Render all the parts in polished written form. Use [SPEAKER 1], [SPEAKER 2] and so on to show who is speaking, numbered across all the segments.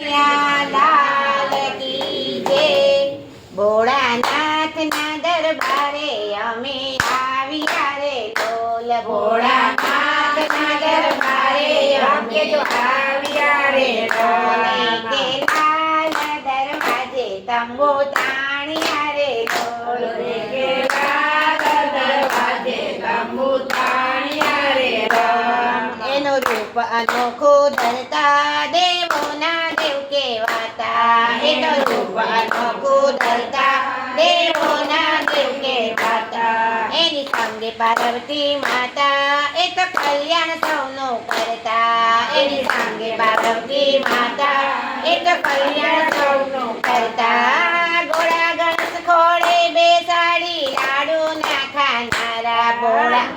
[SPEAKER 1] લાલ કી જય ભોળાનાથના દરબારે અમે આવ્યા રે બોલ ભોળાનાથના દરબારે અમે આવ્યા રે બોલ કે લાલ દરવાજે તંબુ તાણ્યા રે બોલ કે લાલ દરવાજે તંબુ તાણ્યા રે એનો રૂપ અનોખું ધરતા દેવોના દેવ કેવાતા એનો રૂપ અનોખું ધરતા દેવોના દેવ કેવાતા એની સંગે પાર્વતી માતા એ તો કલ્યાણ સૌનું કરતા એની સંગે પાર્વતી માતા એ તો કલ્યાણ સૌનું કરતા ગોળા ગણેશ ખોળે બેસાડી લાડુ ના ખાનારા ભોળા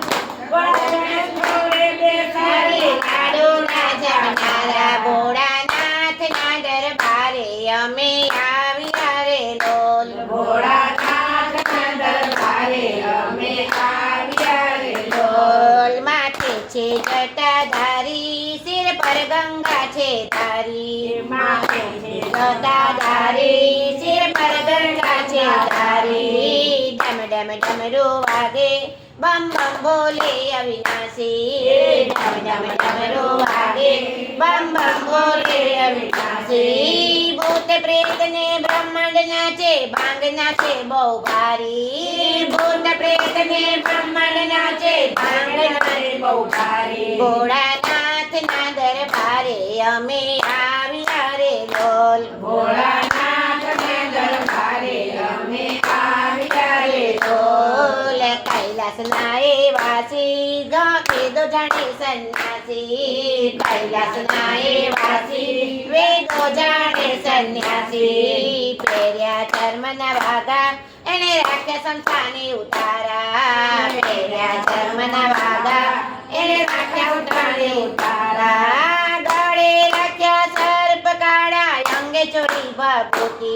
[SPEAKER 1] ભોળાનાથના દરબારે અમે આવ્યા રે લોલ ભોળાનાથના દરબારે અમે આવ્યા રે લોલ માથે છે જટાધારી સિર પર ગંગા છે તારી માથે છે જટાધારી સિર પર ગંગા છે તારી ડમ ડમ ડમરું વાગે બમ બમ બોલે અવિનાશી ડમ ડમ ડમરું વાગે બમ બમ બોલે અવિનાશી ભૂત પ્રેત ને બ્રહ્માંડ નાચે ભાંગ નાચે બહુ ભારી ભૂત પ્રેત ને બ્રહ્માંડ નાચે ભાંગ નાચે બહુ ભારી ભોળાનાથના દરબારે અમે આવ્યા રે લોલ ભોળાનાથના દરબારે અમે આવ્યા રે લોલ કૈલાસના એ વાસી વેદો જાણે સન્યાસી કૈલાસના એ વાસી વેદો જાણે સન્યાસી પહેર્યા ચર્મના વાગા એને રાખ્યા સંસાની ઉતારા પહેર્યા ચર્મના વાગા એને રાખ્યા ઉતારે ઉતારા ગળે રાખ્યા સર્પ કાળા અંગે ચોરી ભભૂતિ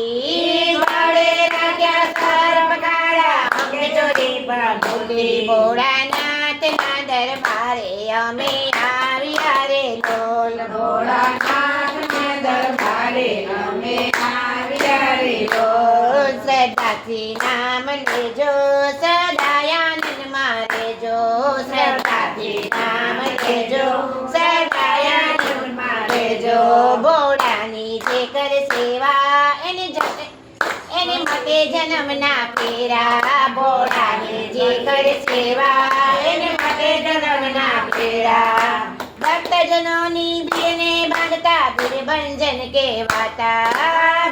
[SPEAKER 1] ગળે રાખ્યા સર્પ કાળા અંગે ચોરી ભભૂતિ ભોળાનાથના દરબારે અમે આવ્યા રે લોલ ભોળાનાથના દરબારે અમે આવ્યા રે લોલ શ્રદ્ધાથી નામ લેજો સદાયાનંદમાં રહેજો શ્રદ્ધાથી નામ લેજો સદાયાનંદમાં રહેજો ભોળાની જે કર સેવા એને માટે જન્મ ના ફેરા ભોળાની જે કર સેવા એને માટે જન્મ ના ફેરા ભક્તજનોની ભીડને ભાગતા ભીડભંજન કહેવાતા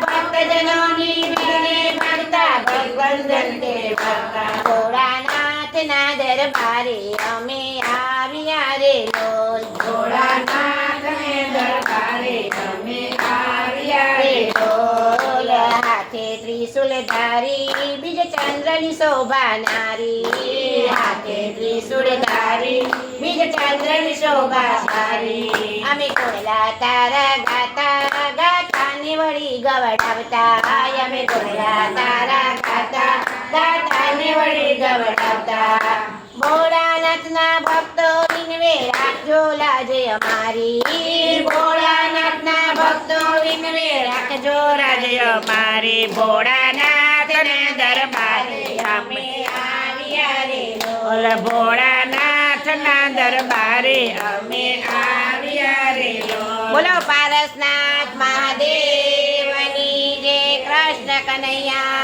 [SPEAKER 1] ભક્તજનોની ભીડને ભાગતા ભીડભંજન કહેવાતા ભોળાનાથના દરબારે અમે આવ્યા રે લોલ ભોળાનાથના દરબારે અમે આવ્યા રે લોલ હાથે ત્રિશુલ ધારી બીજ ચંદ્રની શોભા નારી હાથે ત્રિશુલ ધારી બીજ ચંદ્રની શોભા સારી અમે કોયલા તારા ગાતા ગાતાને વળી ગવડાવતા અમે કોયલા તારા ગાતા ગાતાને વળી ગવડાવતા ભોળાનાથના ભક્તો વિનવે રાખજો લાજ અમારી ભોળાનાથના ભક્તો વિનવે રાખજો રાજ અમારી ભોળાનાથના દરબારે અમે આવ્યા રે લોલ ભોળાનાથના દરબારે અમે આવ્યા રે લોલ બોલો પારસનાથ મહાદેવની જય કૃષ્ણ કનૈયા